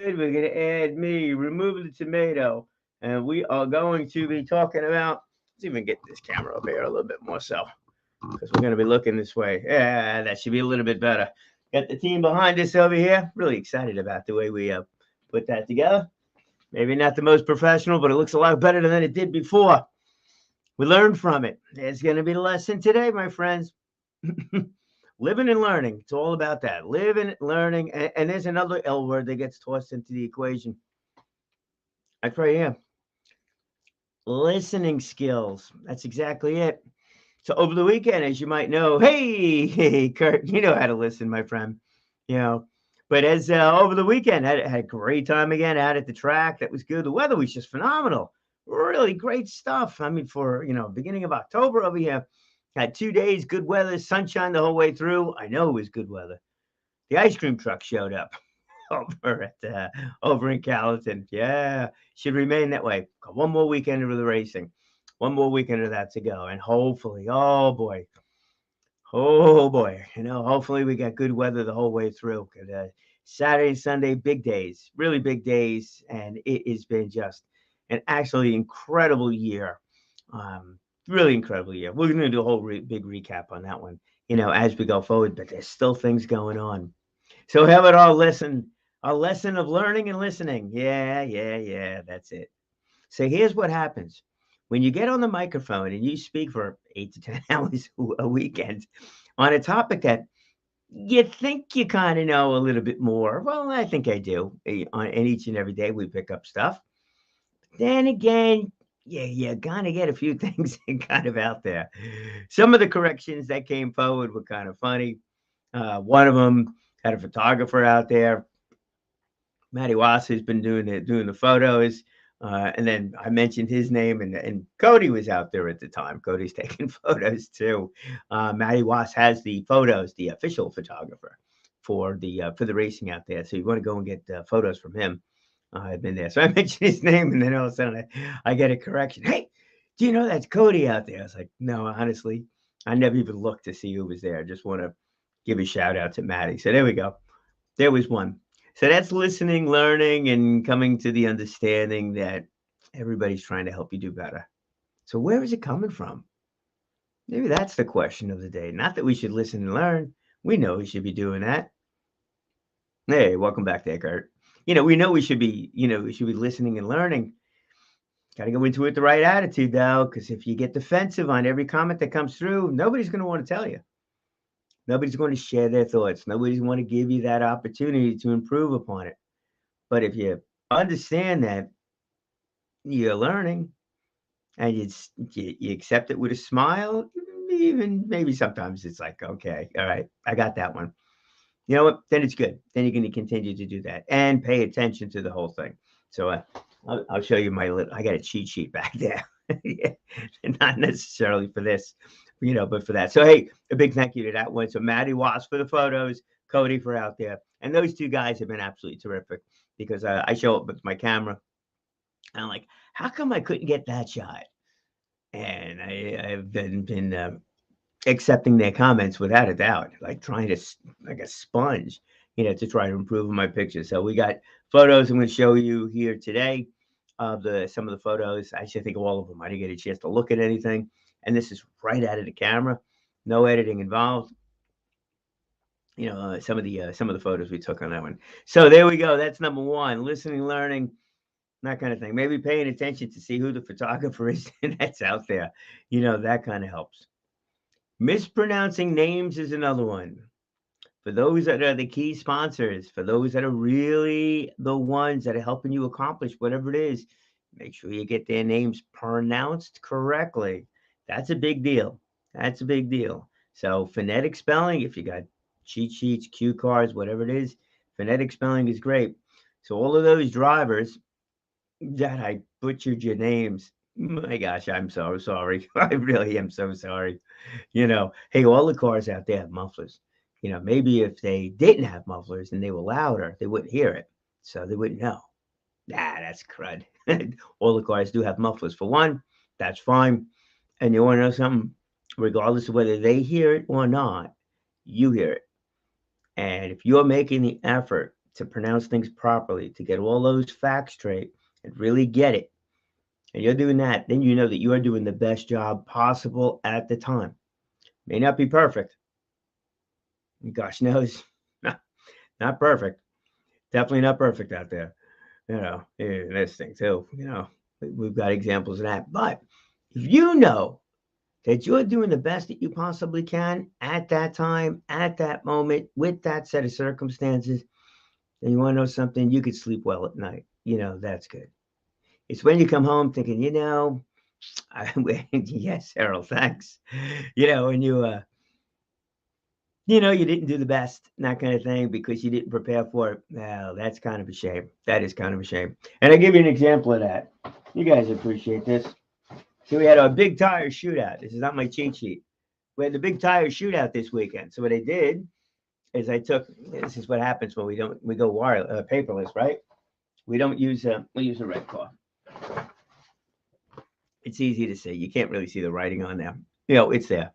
We're going to add me, remove the tomato, and we are going to be talking about. Let's even get this camera up here a little bit more so, because we're going to be looking this way. Yeah, that should be a little bit better. Got the team behind us over here. Really excited about the way we put that together. Maybe not the most professional, but it looks a lot better than it did before. We learned from it. It's going to be the lesson today, my friends. Living and learning. It's all about that. Living, learning, and there's another L word that gets tossed into the equation. That's right here. Listening skills. That's exactly it. So over the weekend, as you might know, hey, Kurt, you know how to listen, my friend. You know, but as over the weekend, I had a great time again out at the track. That was good. The weather was just phenomenal. Really great stuff. I mean, for beginning of October over here, had 2 days, good weather, sunshine the whole way through. I know it was good weather. The ice cream truck showed up over in Gallatin. Yeah, should remain that way. Got one more weekend of the racing, one more weekend of that to go, and hopefully, oh boy, hopefully we got good weather the whole way through. Saturday, Sunday, big days, really big days, and it has been just an actually incredible year. Really incredible year. We're going to do a whole big recap on that one, as we go forward. But there's still things going on. So how about our lesson of learning and listening? Yeah, that's it. So here's what happens. When you get on the microphone and you speak for 8 to 10 hours a weekend on a topic that you think you kind of know a little bit more. Well, I think I do. On each and every day we pick up stuff. Then again, yeah, you're gonna get a few things kind of out there. Some of the corrections that came forward were kind of funny. One of them had a photographer out there, Matty Wass, who's been doing the photos. And then I mentioned his name, and Cody was out there at the time. Cody's taking photos too. Matty Wass has the photos, the official photographer for the racing out there. So you want to go and get photos from him. I've been there. So I mentioned his name, and then all of a sudden I get a correction. Hey, do you know that's Cody out there? I was like, no, honestly, I never even looked to see who was there. I just want to give a shout out to Matty. So there we go. There was one. So that's listening, learning, and coming to the understanding that everybody's trying to help you do better. So where is it coming from? Maybe that's the question of the day. Not that we should listen and learn. We know we should be doing that. Hey, welcome back there, Kurt. We know we should be listening and learning. Got to go into it with the right attitude, though, because if you get defensive on every comment that comes through, nobody's going to want to tell you. Nobody's going to share their thoughts. Nobody's going to give you that opportunity to improve upon it. But if you understand that you're learning and you accept it with a smile, even maybe sometimes it's like, okay, all right, I got that one. You know what? Then it's good. Then you're going to continue to do that and pay attention to the whole thing. So I'll show you I got a cheat sheet back there. Yeah, not necessarily for this, but for that. So, hey, a big thank you to that one. So Matty Wass for the photos, Cody for out there. And those two guys have been absolutely terrific because I show up with my camera. And I'm like, how come I couldn't get that shot? And I've been accepting their comments without a doubt, like trying to, like a sponge, to try to improve my pictures. So we got photos I'm going to show you here today of some of the photos. I should think of all of them. I didn't get a chance to look at anything. And this is right out of the camera. No editing involved. Some of the photos we took on that one. So there we go. That's number one, listening, learning, that kind of thing. Maybe paying attention to see who the photographer is that's out there. That kind of helps. Mispronouncing names is another one. For those that are the key sponsors, for those that are really the ones that are helping you accomplish whatever it is, make sure you get their names pronounced correctly. That's a big deal. That's a big deal. So phonetic spelling, if you got cheat sheets, cue cards, whatever it is, phonetic spelling is great. So all of those drivers that I butchered your names, my gosh, I'm so sorry. I really am so sorry. Hey, all the cars out there have mufflers. Maybe if they didn't have mufflers and they were louder, they wouldn't hear it. So they wouldn't know. That's crud. All the cars do have mufflers. For one, that's fine. And you want to know something? Regardless of whether they hear it or not, you hear it. And if you're making the effort to pronounce things properly, to get all those facts straight and really get it, and you're doing that, then you know that you are doing the best job possible at the time. May not be perfect. Gosh knows, not perfect. Definitely not perfect out there. This thing too. We've got examples of that. But if you know that you're doing the best that you possibly can at that time, at that moment, with that set of circumstances, then you want to know something, you could sleep well at night. That's good. It's when you come home thinking, yes, Errol, thanks. And you didn't do the best, that kind of thing, because you didn't prepare for it. Well, that's kind of a shame. That is kind of a shame. And I'll give you an example of that. You guys appreciate this. So we had our big tire shootout. This is not my cheat sheet. We had the big tire shootout this weekend. So what I did is this is what happens when we go paperless, right? We use a red car. It's easy to see. You can't really see the writing on there. It's there.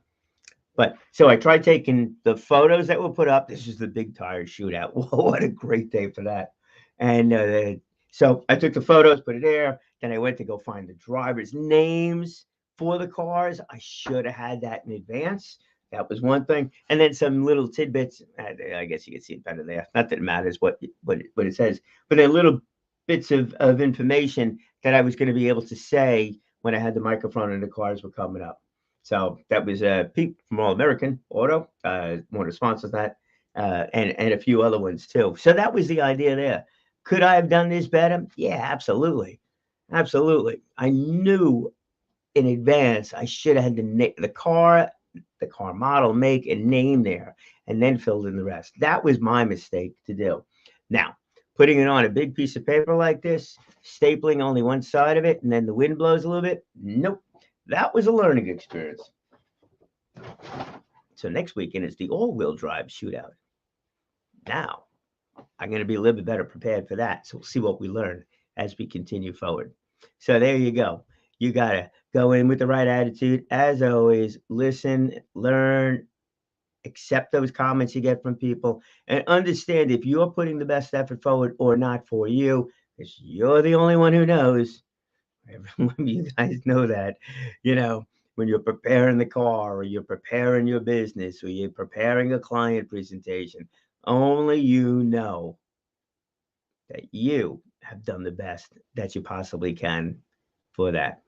But so I tried taking the photos that were put up. This is the big tire shootout. What a great day for that. And so I took the photos, put it there. Then I went to go find the drivers' names for the cars. I should have had that in advance. That was one thing. And then some little tidbits. I guess you can see it better there. Not that it matters what it says, but they're little bits of information that I was going to be able to say when I had the microphone and the cars were coming up. So that was Pete from All American Auto, one of the sponsors that, and a few other ones too. So that was the idea there. Could I have done this better? Yeah, absolutely. Absolutely. I knew in advance I should have had the car model, make, and name there, and then filled in the rest. That was my mistake to do. Now, putting it on a big piece of paper like this, stapling only one side of it, and then the wind blows a little bit. Nope. That was a learning experience. So next weekend is the all-wheel drive shootout. Now, I'm going to be a little bit better prepared for that. So we'll see what we learn as we continue forward. So there you go. You got to go in with the right attitude. As always, listen, learn, accept those comments you get from people, and understand if you're putting the best effort forward or not for you, because you're the only one who knows. Every one of you guys know that, when you're preparing the car or you're preparing your business or you're preparing a client presentation, only you know that you have done the best that you possibly can for that.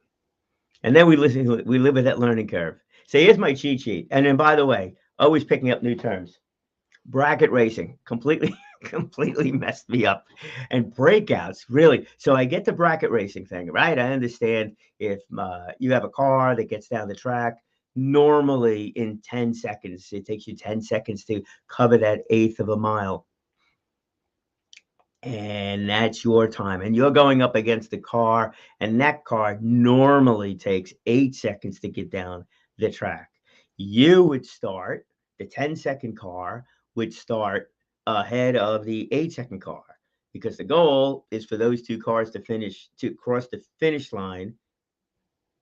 And then we live with that learning curve. So here's my cheat sheet. And then, by the way, always picking up new terms. Bracket racing completely messed me up. And breakouts, really. So I get the bracket racing thing, right? I understand if you have a car that gets down the track, normally in 10 seconds, it takes you 10 seconds to cover that eighth of a mile. And that's your time. And you're going up against the car, and that car normally takes 8 seconds to get down the track. You would start, the 10-second car would start ahead of the 8-second car, because the goal is for those two cars to cross the finish line,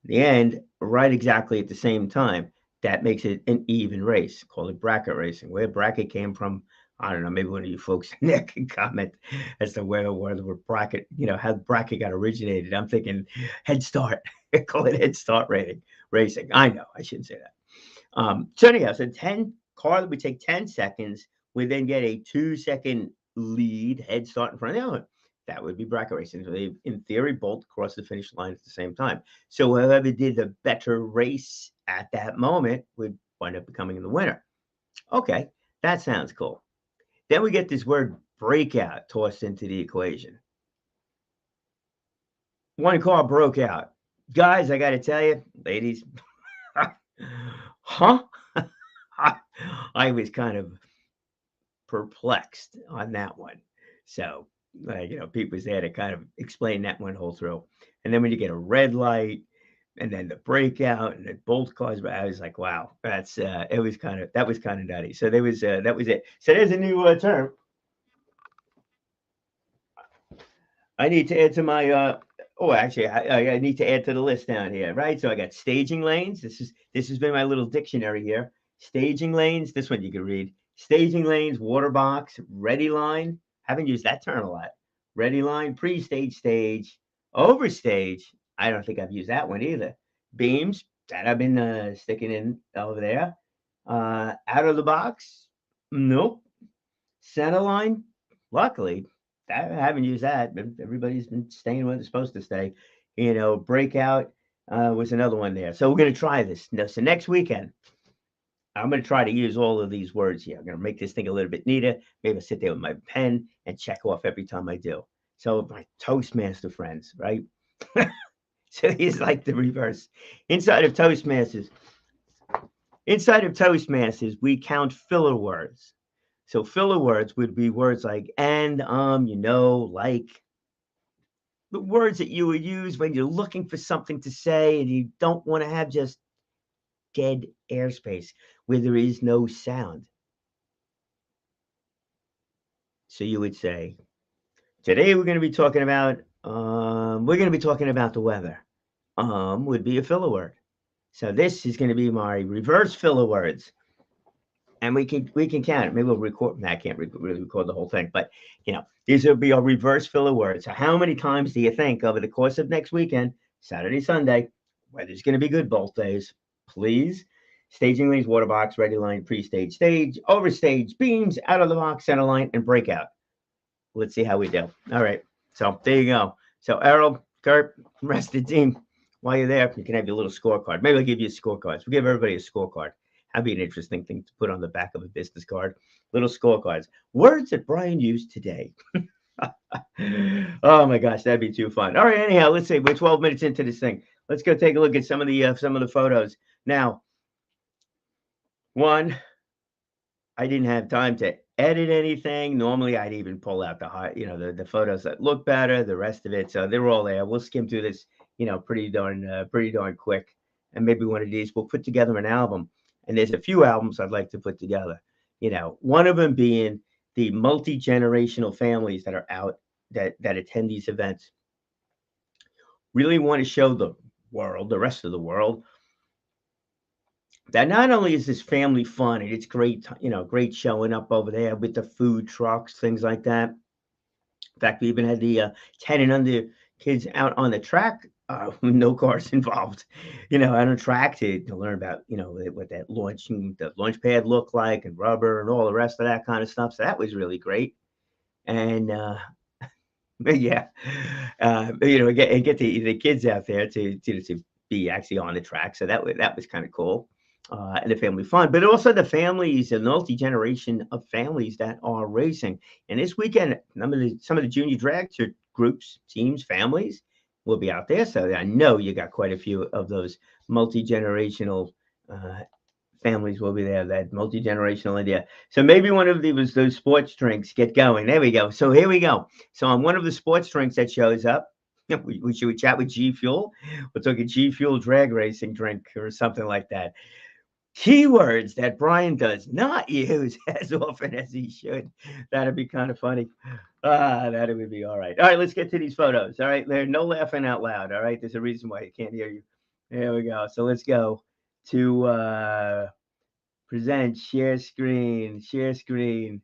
the end, right exactly at the same time. That makes it an even race. Call it bracket racing. Where bracket came from, I don't know. Maybe one of you folks in there can comment as to where the bracket, how bracket got originated. I'm thinking head start. Call it head start racing. I know I shouldn't say that. So anyhow, so 10 car that would take 10 seconds would then get a 2-second lead head start in front of the other. That would be bracket racing. So they, in theory, both cross the finish line at the same time. So whoever did the better race at that moment would wind up becoming the winner. Okay, that sounds cool. Then we get this word breakout tossed into the equation. One car broke out. Guys, I got to tell you, ladies, huh? I was kind of perplexed on that one. So, Pete was there to kind of explain that one whole through. And then when you get a red light and then the breakout and then both cars, I was like, wow, that was kind of nutty. So that was it. So there's a new term I need to add to my oh actually I need to add to the list down here, right? So I got staging lanes. This has been my little dictionary here. Staging lanes, this one you can read. Staging lanes, water box, ready line. Haven't used that term a lot. Ready line, pre-stage, stage, overstage. I don't think I've used that one either. Beams, that I've been sticking in over there. Out of the box, nope. Center line, luckily, I haven't used that, but everybody's been staying where they're supposed to stay. Breakout was another one there. So we're going to try this. So next weekend, I'm going to try to use all of these words here. I'm going to make this thing a little bit neater. Maybe I'll sit there with my pen and check off every time I do. So my Toastmaster friends, right? So here's like the reverse. Inside of Toastmasters, we count filler words. So filler words would be words like and, like, the words that you would use when you're looking for something to say and you don't want to have just dead airspace where there is no sound. So you would say, today we're going to be talking about the weather. Would be a filler word. So this is going to be my reverse filler words. And we can count it. Maybe we'll record. I can't really record the whole thing, but these will be our reverse filler words. So how many times do you think over the course of next weekend, Saturday, Sunday, weather's going to be good both days? Please, staging lanes, water box, ready line, pre-stage, stage, overstage, beams, out of the box, center line, and breakout. Let's see how we do. All right. So there you go. So Errol, Kurt, rest of the team. While you're there, you can have your little scorecard. Maybe I'll give you a scorecard. We'll give everybody a scorecard. That'd be an interesting thing to put on the back of a business card. Little scorecards. Words that Brian used today. Oh my gosh, that'd be too fun. All right, anyhow, let's see. We're 12 minutes into this thing. Let's go take a look at some of the photos. Now, one, I didn't have time to edit anything. Normally, I'd even pull out the photos that look better, the rest of it. So they're all there. We'll skim through this, pretty darn quick. And maybe one of these we'll put together an album. And there's a few albums I'd like to put together. One of them being the multi-generational families that are out that attend these events. Really want to show the rest of the world, that not only is this family fun and it's great, great showing up over there with the food trucks, things like that. In fact, we even had the 10 and under kids out on the track, with no cars involved, on a track to learn about, what that launch pad looked like and rubber and all the rest of that kind of stuff. So that was really great. And, but yeah, get the kids out there to be actually on the track. So that was kind of cool. And the family fun, but also the families and multi-generation of families that are racing. And this weekend, some of the junior dragster groups, teams, families will be out there. So I know you got quite a few of those multi-generational families will be there, that multi-generational idea. So maybe one of those sports drinks get going. There we go. So here we go. So on one of the sports drinks that shows up, we should chat with G Fuel. We'll talk a G Fuel drag racing drink or something like that. Keywords that Brian does not use as often as he should. That'd be kind of funny. That would be all right. All right, let's get to these photos. All right, there's no laughing out loud. All right, there's a reason why you can't hear you. There we go. So let's go to present, share screen.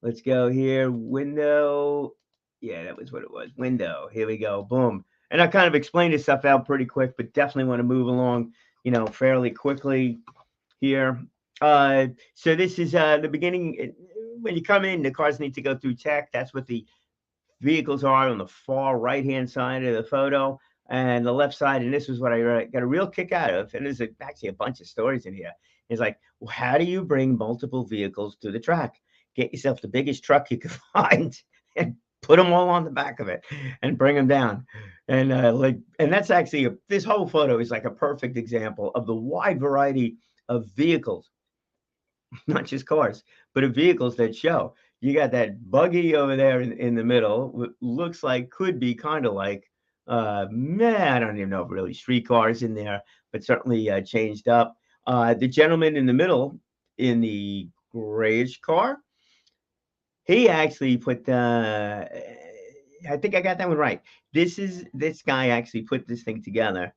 Let's go here, window. Yeah, that was what it was. Window. Here we go. Boom. And I kind of explained this stuff out pretty quick, but definitely want to move along, fairly quickly here. So this is the beginning. When you come in, the cars need to go through tech. That's what the vehicles are on the far right-hand side of the photo, and the left side. And this is what I got a real kick out of. And there's actually a bunch of stories in here. It's like, well, how do you bring multiple vehicles to the track? Get yourself the biggest truck you can find and put them all on the back of it and bring them down. And that's actually this whole photo is like a perfect example of the wide variety of vehicles not just cars, but of vehicles that show. You got that buggy over there in the middle, looks like could be kind of like, man, I don't even know if really street cars in there, but certainly changed up. The gentleman in the middle in the grayish car, he actually put I think I got that one right. This guy actually put this thing together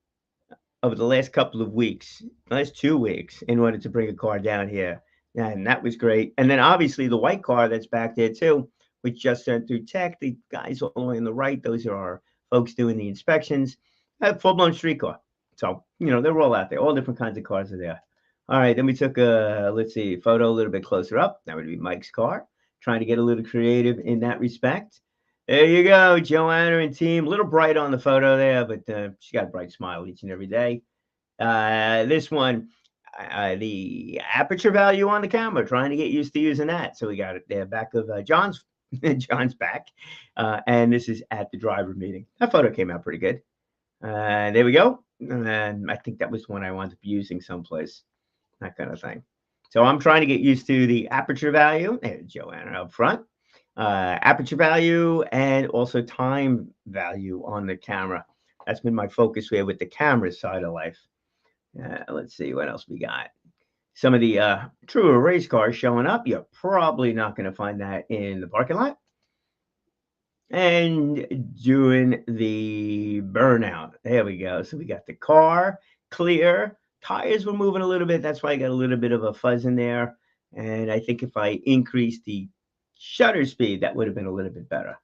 over the last couple of weeks, last 2 weeks, in order to bring a car down here. And that was great. And then obviously the white car that's back there too, which just sent through tech. The guys all the way on the right, those are our folks doing the inspections. A full-blown street car. So, they're all out there. All different kinds of cars are there. All right, then we took a, let's see, photo a little bit closer up. That would be Mike's car. Trying to get a little creative in that respect. There you go, Joanna and team. A little bright on the photo there, but she got a bright smile each and every day. This one, the aperture value on the camera, trying to get used to using that. So we got it there, back of John's back. And this is at the driver meeting. That photo came out pretty good. There we go. And I think that was one I wanted to be using someplace, that kind of thing. So I'm trying to get used to the aperture value. There's Joanna up front. Aperture value and also time value on the camera. That's been my focus here with the camera side of life. Let's see what else we got. Some of the truer race cars showing up. You're probably not going to find that in the parking lot. And doing the burnout. There we go. So we got the car clear. Tires were moving a little bit. That's why I got a little bit of a fuzz in there. And I think if I increased the shutter speed, that would have been a little bit better.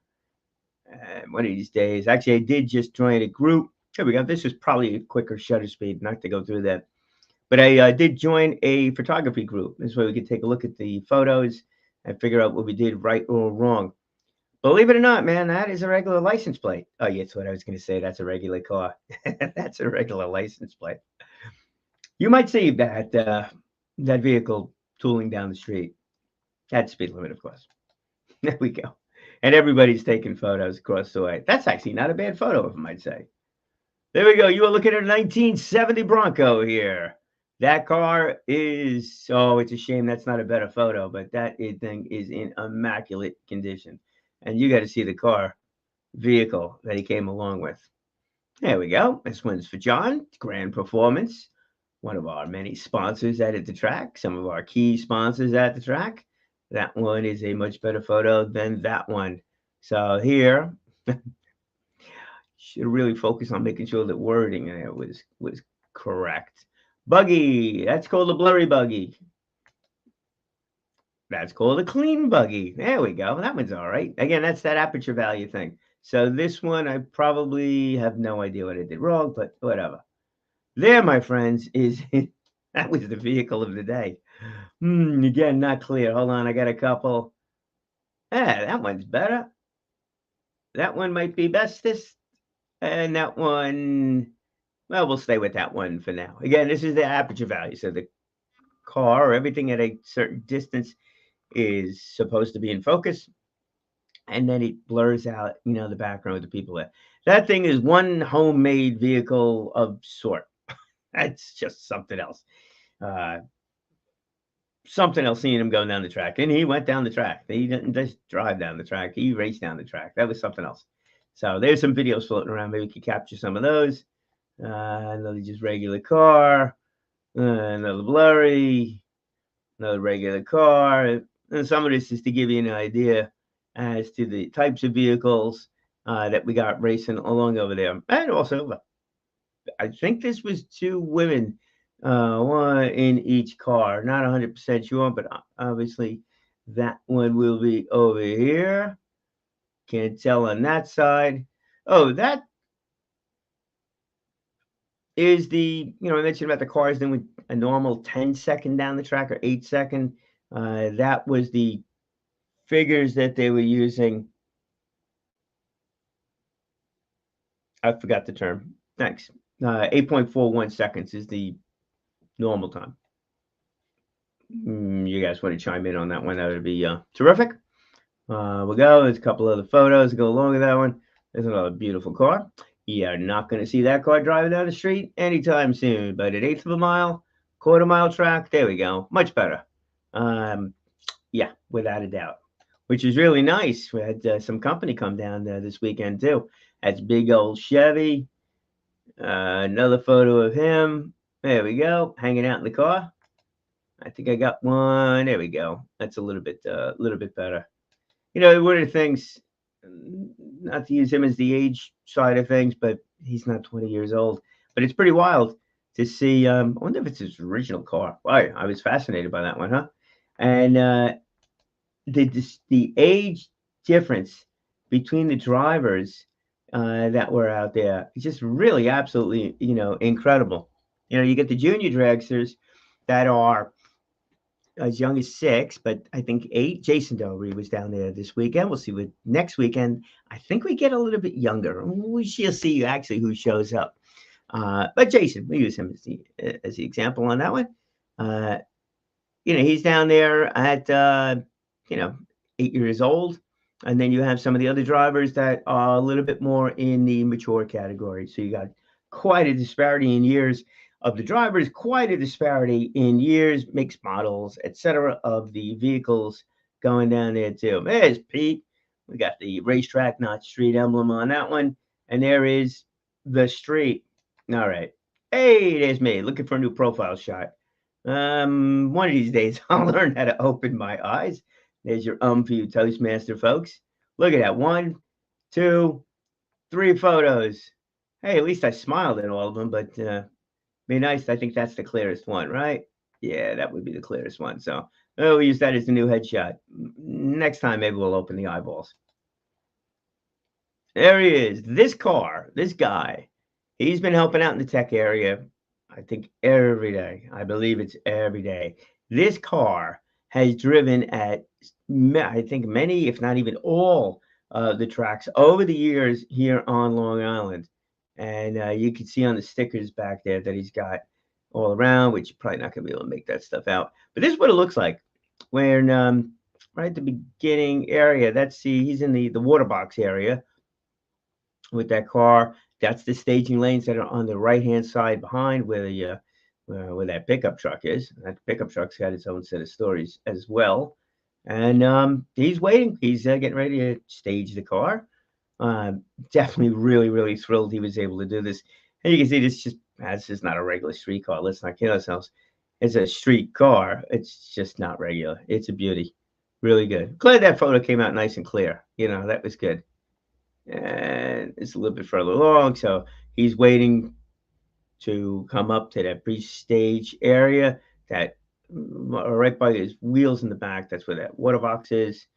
One of these days, actually, I did just join a group. Here we go. This is probably a quicker shutter speed, not to go through that. But I did join a photography group. This way we could take a look at the photos and figure out what we did right or wrong. Believe it or not, man, that is a regular license plate. Oh, yeah, that's what I was going to say. That's a regular car. That's a regular license plate. You might see that that vehicle tooling down the street. At speed limit, of course. There we go. And everybody's taking photos across the way. That's actually not a bad photo, if I might say. There we go. You are looking at a 1970 Bronco here. That car is, oh, it's a shame that's not a better photo, but that thing is in immaculate condition. And you got to see the vehicle that he came along with. There we go. This one's for John. Grand Performance. One of our many sponsors at the track. Some of our key sponsors at the track. That one is a much better photo than that one. So here, should really focus on making sure that wording was correct. Buggy, that's called a blurry buggy. That's called a clean buggy. There we go. That one's all right. Again, that's that aperture value thing. So this one, I probably have no idea what I did wrong, but whatever. There, my friends, that was the vehicle of the day. Again, not clear. Hold on, I got a couple. That one's better. That one might be bestest. And that one, well, we'll stay with that one for now. Again, this is the aperture value. So the car or everything at a certain distance is supposed to be in focus. And then it blurs out, the background with the people there. That thing is one homemade vehicle of sort. That's just something else. Something else seeing him going down the track. And he went down the track. He didn't just drive down the track. He raced down the track. That was something else. So there's some videos floating around. Maybe we could capture some of those. Another just regular car. Another blurry. Another regular car. And some of this is to give you an idea as to the types of vehicles that we got racing along over there. And also, I think this was 2 women, one in each car. Not 100% sure, but obviously that one will be over here. Can't tell on that side. Oh, that is the, I mentioned about the cars doing a normal 10-second down the track or 8-second. That was the figures that they were using. I forgot the term. Thanks. 8.41 seconds is the normal time. You guys want to chime in on that one? That would be terrific. We'll go. There's a couple other photos to go along with that one. There's another beautiful car. You're not going to see that car driving down the street anytime soon. But at 1/8 of a mile, 1/4 mile track, there we go. Much better. Yeah, without a doubt, which is really nice. We had some company come down there this weekend too. That's big old Chevy. Another photo of him. There we go, hanging out in the car. I think I got one. There we go. That's a little bit better. You know, one of the things, not to use him as the age side of things, but he's not 20 years old. But it's pretty wild to see. I wonder if it's his original car. Why? I was fascinated by that one, huh? And the age difference between the drivers that were out there is just really absolutely, incredible. You know, you get the junior dragsters that are as young as 6, but I think 8. Jason Delray was down there this weekend. We'll see what next weekend. I think we get a little bit younger. We shall see actually who shows up. But Jason, we use him as the example on that one. Uh, he's down there at you know 8 years old, and then you have some of the other drivers that are a little bit more in the mature category. So you got quite a disparity in years of the drivers, quite a disparity in years, makes, models, etc. of the vehicles going down there too. There's Pete. We got the racetrack, not street emblem on that one, and there is the street. All right. Hey, there's me looking for a new profile shot. One of these days I'll learn how to open my eyes. There's your for you Toastmaster folks. Look at that. 1, 2, 3 photos. Hey, at least I smiled at all of them, but be nice. I think that's the clearest one, right? Yeah, that would be the clearest one. So we'll use that as the new headshot. Next time, maybe we'll open the eyeballs. There he is. This car, this guy, he's been helping out in the tech area, I think, every day. I believe it's every day. This car has driven at, I think, many, if not even all, the tracks over the years here on Long Island. And you can see on the stickers back there that he's got all around, which you're probably not going to be able to make that stuff out. But this is what it looks like when right at the beginning area. He's in the water box area with that car. That's the staging lanes that are on the right-hand side behind where that pickup truck is. That pickup truck's got its own set of stories as well. And he's waiting. He's getting ready to stage the car. Definitely really, really thrilled he was able to do this. And you can see this is not a regular street car. Let's not kid ourselves. It's a street car. It's just not regular. It's a beauty. Really good. Glad that photo came out nice and clear. That was good. And it's a little bit further along. So he's waiting to come up to that pre-stage area that right by his wheels in the back. That's where that water box is.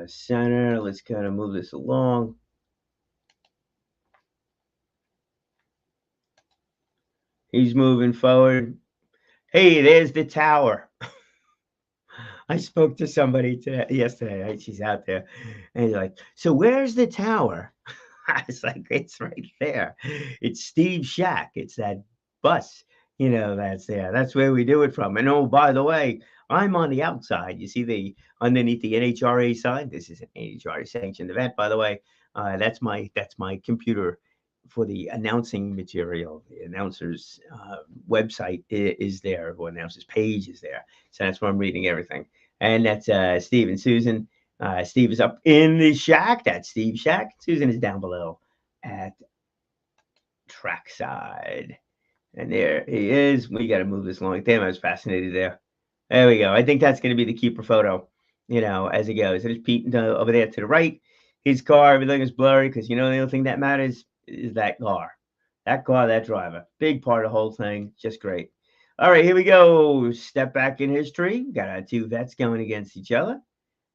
Center. Let's kind of move this along. He's moving forward. Hey, there's the tower. I spoke to somebody yesterday. Right? She's out there, and he's like, "So where's the tower?" I was like, "It's right there. It's Steve's shack. It's that bus, that's there. That's where we do it from." And oh, by the way, I'm on the outside. You see underneath the NHRA sign. This is an NHRA sanctioned event, by the way. That's my computer for the announcing material. The announcer's website is there, or announcer's page is there. So that's where I'm reading everything. And that's Steve and Susan. Steve is up in the shack. That's Steve's shack. Susan is down below at trackside. And there he is. We got to move this along. Damn, I was fascinated there. There we go. I think that's going to be the keeper photo, as it goes. There's Pete over there to the right. His car, everything is blurry because, the only thing that matters is that car. That car, that driver. Big part of the whole thing. Just great. All right, here we go. Step back in history. Got our 2 vets going against each other.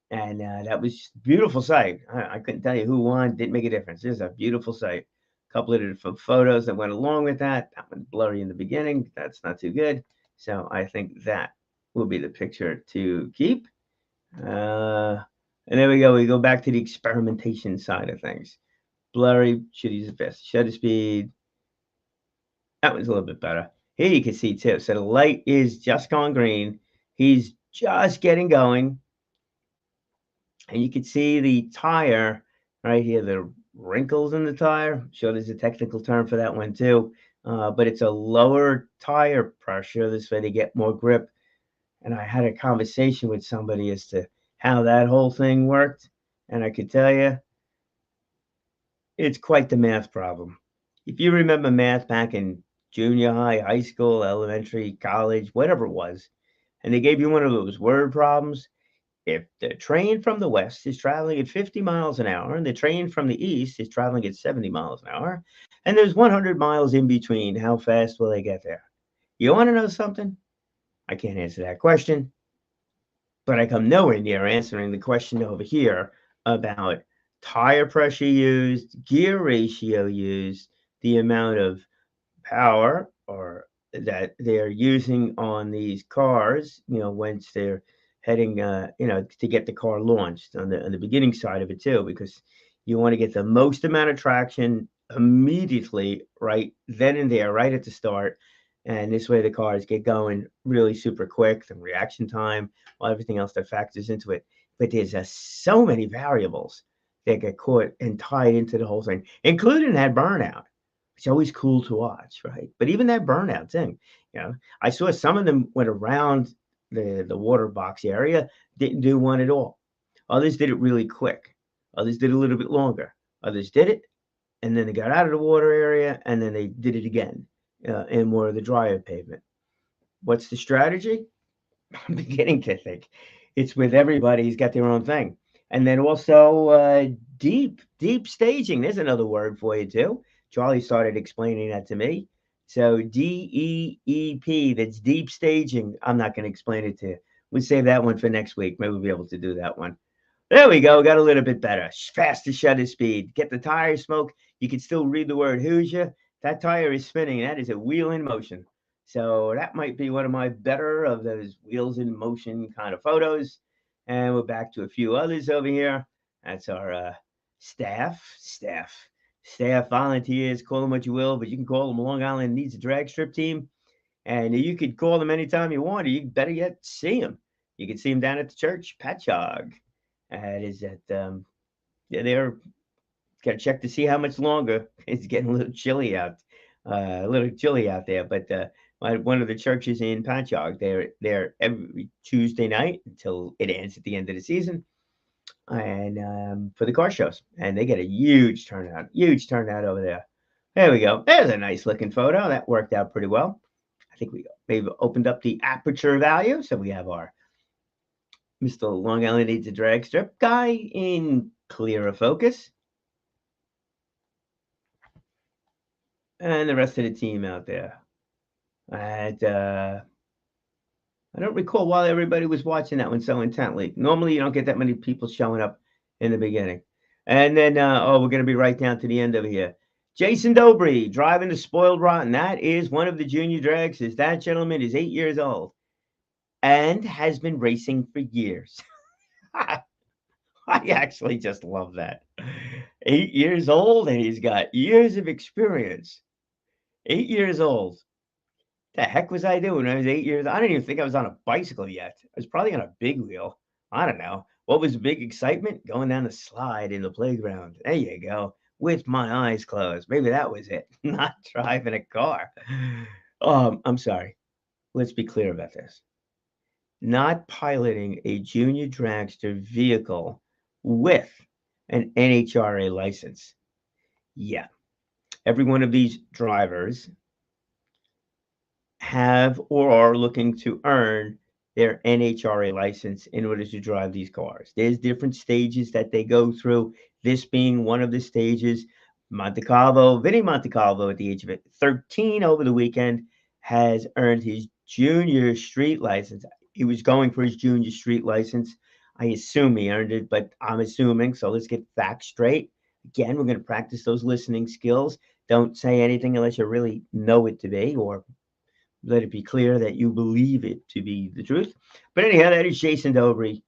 And that was a beautiful sight. I couldn't tell you who won. Didn't make a difference. It was a beautiful sight. A couple of different photos that went along with that. That one blurry in the beginning. That's not too good. So I think that will be the picture to keep. And there we go. We go back to the experimentation side of things. Blurry, should use the best shutter speed. That one's a little bit better. Here you can see too. So the light is just gone green. He's just getting going. And you can see the tire right here, the wrinkles in the tire. I'm sure there's a technical term for that one too. But it's a lower tire pressure. This way they get more grip. And I had a conversation with somebody as to how that whole thing worked. And I could tell you, it's quite the math problem. If you remember math back in junior high, high school, elementary, college, whatever it was, and they gave you one of those word problems, if the train from the west is traveling at 50 miles an hour and the train from the east is traveling at 70 miles an hour, and there's 100 miles in between, how fast will they get there? You want to know something? I can't answer that question, but I come nowhere near answering the question over here about tire pressure used, gear ratio used, the amount of power or that they're using on these cars, once they're heading, to get the car launched on the beginning side of it too, because you want to get the most amount of traction immediately, right then and there, right at the start. And this way the cars get going really super quick, the reaction time, all everything else that factors into it. But there's so many variables that get caught and tied into the whole thing, including that burnout. It's always cool to watch, right? But even that burnout thing, I saw some of them went around the water box area, didn't do one at all. Others did it really quick. Others did a little bit longer. Others did it, and then they got out of the water area, and then they did it again in more of the drier pavement. What's the strategy? I'm beginning to think it's with everybody. He's got their own thing. And then also deep staging. There's another word for you too. Charlie started explaining that to me. So DEEP, that's deep staging. I'm not going to explain it to you. We'll save that one for next week. Maybe we'll be able to do that one. There we go. Got a little bit better. Faster shutter speed. Get the tire smoke. You can still read the word Hoosier. That tire is spinning. That is a wheel in motion. So that might be one of my better of those wheels in motion kind of photos. And we're back to a few others over here. That's our staff volunteers, call them what you will, but you can call them Long Island Needs a Drag Strip Team. And you could call them anytime you want, or you better yet see them. You can see them down at the church, Patchogue. It is at, they're got to check to see how much longer. It's getting a little chilly out there. But one of the churches in Patchogue, they're there every Tuesday night until it ends at the end of the season, and for the car shows, and they get a huge turnout over there. There we go. There's a nice looking photo. That worked out pretty well. I think we maybe opened up the aperture value, so we have our Mr. Long Island Needs a Drag Strip guy in clearer focus. And the rest of the team out there. And I don't recall why everybody was watching that one so intently. Normally, you don't get that many people showing up in the beginning. And then, we're going to be right down to the end over here. Jason Dobry, driving the Spoiled Rotten. That is one of the junior dragsters. That gentleman is 8 years old and has been racing for years. I actually just love that. 8 years old, and he's got years of experience. 8 years old. The heck was I doing when I was 8 years? I didn't even think I was on a bicycle yet. I was probably on a big wheel. I don't know. What was the big excitement? Going down the slide in the playground. There you go. With my eyes closed. Maybe that was it. Not driving a car. I'm sorry. Let's be clear about this. Not piloting a junior dragster vehicle with an NHRA license. Yeah. Every one of these drivers have or are looking to earn their NHRA license in order to drive these cars. There's different stages that they go through, this being one of the stages. Vinny Montecalvo, at the age of 13 over the weekend, has earned his junior street license. He was going for his junior street license. I assume he earned it, but I'm assuming, so let's get facts straight. Again, we're going to practice those listening skills. Don't say anything unless you really know it to be, or let it be clear that you believe it to be the truth. But anyhow, that is Jason Dobry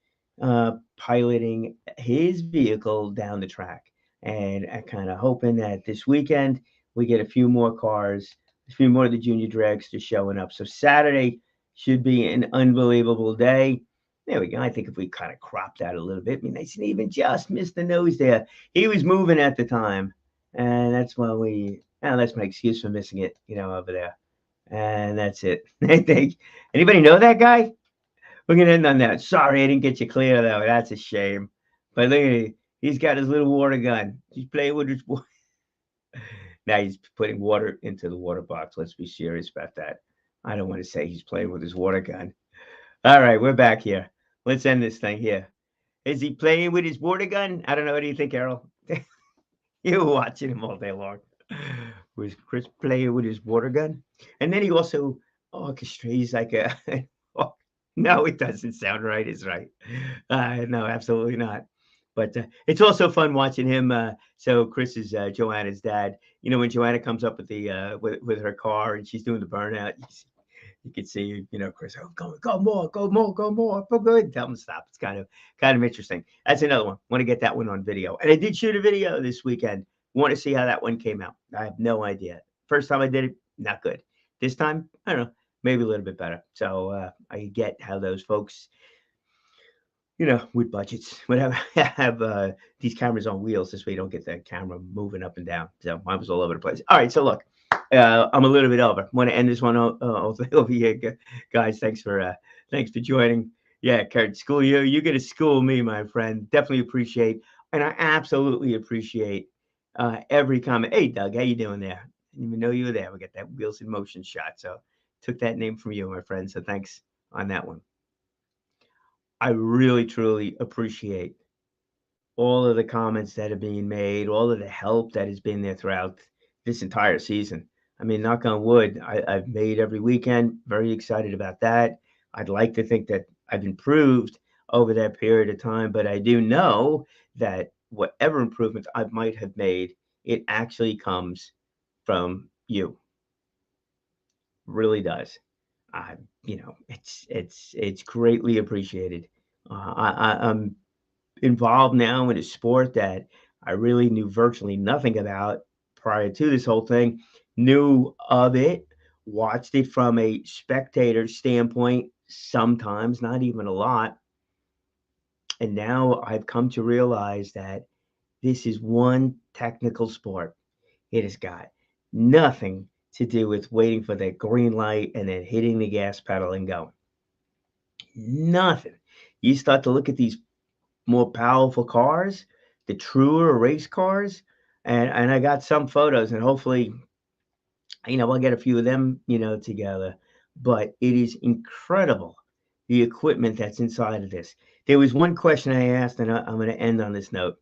piloting his vehicle down the track. And I'm kind of hoping that this weekend we get a few more cars, a few more of the junior dragsters showing up. So Saturday should be an unbelievable day. There we go. I think if we kind of crop that a little bit, I mean, nice and even, just missed the nose there. He was moving at the time. And that's why that's my excuse for missing it, over there. And that's it. Anybody know that guy? We're gonna end on that. Sorry, I didn't get you clear though. That's a shame. But look at it. He's got his little water gun. He's playing with his water. Now he's putting water into the water box. Let's be serious about that. I don't want to say he's playing with his water gun. All right, we're back here. Let's end this thing here. Is he playing with his water gun? I don't know. What do you think, Errol? You were watching him all day long. Was Chris playing with his water gun? And then he also orchestrates like a. No, it doesn't sound right. It's right. No, absolutely not. But it's also fun watching him. So Chris is Joanna's dad. You know, when Joanna comes up with the with her car and she's doing the burnout, you can see, you know, Chris, oh, go more, go more, go more, go good. Tell him to stop. It's kind of interesting. That's another one. Want to get that one on video. And I did shoot a video this weekend. Want to see how that one came out. I have no idea. First time I did it, not good. This time, I don't know, maybe a little bit better. So I get how those folks, you know, with budgets, whatever, have these cameras on wheels. This way you don't get the camera moving up and down. So mine was all over the place. All right, so look, I'm a little bit over. Want to end this one over here, guys. Thanks for joining. Yeah, Kurt, school you. You get to school me, my friend. Definitely appreciate, and I absolutely appreciate every comment. Hey, Doug, how you doing there? I didn't even know you were there. We got that wheels in motion shot. So took that name from you, my friend. So thanks on that one. I really, truly appreciate all of the comments that are being made, all of the help that has been there throughout this entire season. I mean, knock on wood, I've made every weekend. Very excited about that. I'd like to think that I've improved over that period of time, but I do know that whatever improvements I might have made, it actually comes from you. Really does. You know, it's greatly appreciated. I'm involved now in a sport that I really knew virtually nothing about prior to this whole thing. Knew of it, watched it from a spectator standpoint, sometimes, not even a lot. And now I've come to realize that this is one technical sport. It has got nothing to do with waiting for that green light and then hitting the gas pedal and going. Nothing. You start to look at these more powerful cars, the truer race cars, and I got some photos, and hopefully, you know, we'll get a few of them, you know, together. But it is incredible the equipment that's inside of this. There was one question I asked, and I'm going to end on this note.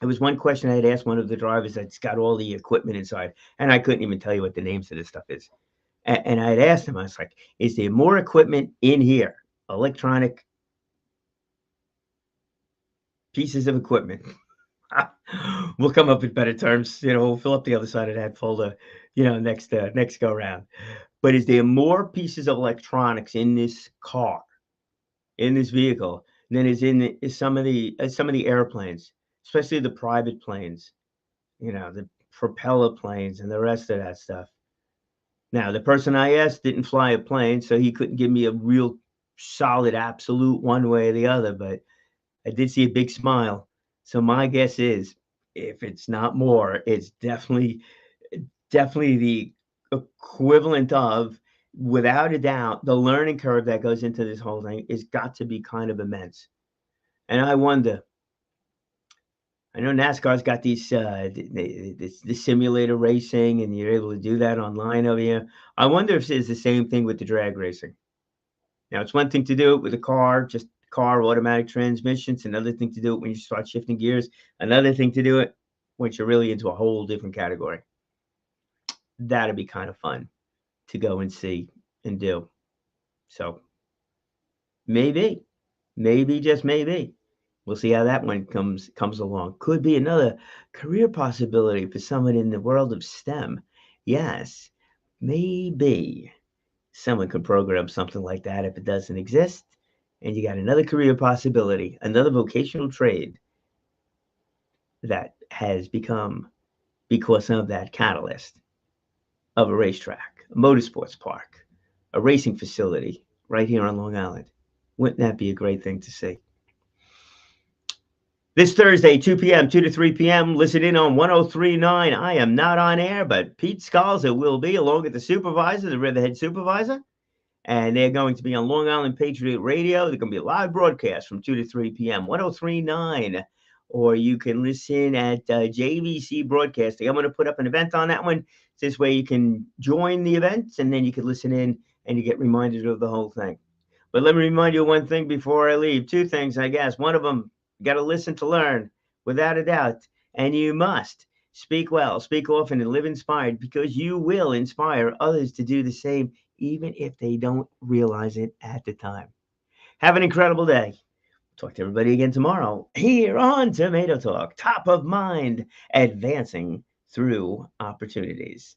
There was one question I had asked one of the drivers that's got all the equipment inside, and I couldn't even tell you what the names of this stuff is. And I had asked him, I was like, is there more equipment in here? Electronic pieces of equipment. We'll come up with better terms. You know, we'll fill up the other side of that folder, you know, next go round. But is there more pieces of electronics in this car, in this vehicle, than is some of the airplanes, especially the private planes, you know, the propeller planes and the rest of that stuff? Now, the person I asked didn't fly a plane, so he couldn't give me a real solid, absolute one way or the other, but I did see a big smile. So my guess is, if it's not more, it's definitely the equivalent of, without a doubt, the learning curve that goes into this whole thing has got to be kind of immense. And I wonder, I know NASCAR's got these the simulator racing, and you're able to do that online over here. I wonder if it's the same thing with the drag racing. Now, it's one thing to do it with a car, just car automatic transmission. It's another thing to do it when you start shifting gears. Another thing to do it when you're really into a whole different category. That'd be kind of fun to go and see and do. So maybe, just maybe, we'll see how that one comes along. Could be another career possibility for someone in the world of STEM. Yes, maybe someone could program something like that if it doesn't exist. And you got another career possibility, another vocational trade that has become because of that catalyst of a racetrack, a motorsports park, a racing facility right here on Long Island. Wouldn't that be a great thing to see? This Thursday, 2 p.m., 2 to 3 p.m., listen in on 103.9. I am not on air, but Pete Scalza will be, along with the supervisor, the Riverhead supervisor. And they're going to be on Long Island Patriot Radio. They're going to be a live broadcast from 2 to 3 p.m., 1039. Or you can listen at JVC Broadcasting. I'm going to put up an event on that one. This way you can join the event, and then you can listen in and you get reminded of the whole thing. But let me remind you of one thing before I leave. Two things, I guess. One of them, you got to listen to learn, without a doubt. And you must speak well, speak often, and live inspired, because you will inspire others to do the same, even if they don't realize it at the time. Have an incredible day. Talk to everybody again tomorrow here on Tomato Talk, top of mind, advancing through opportunities.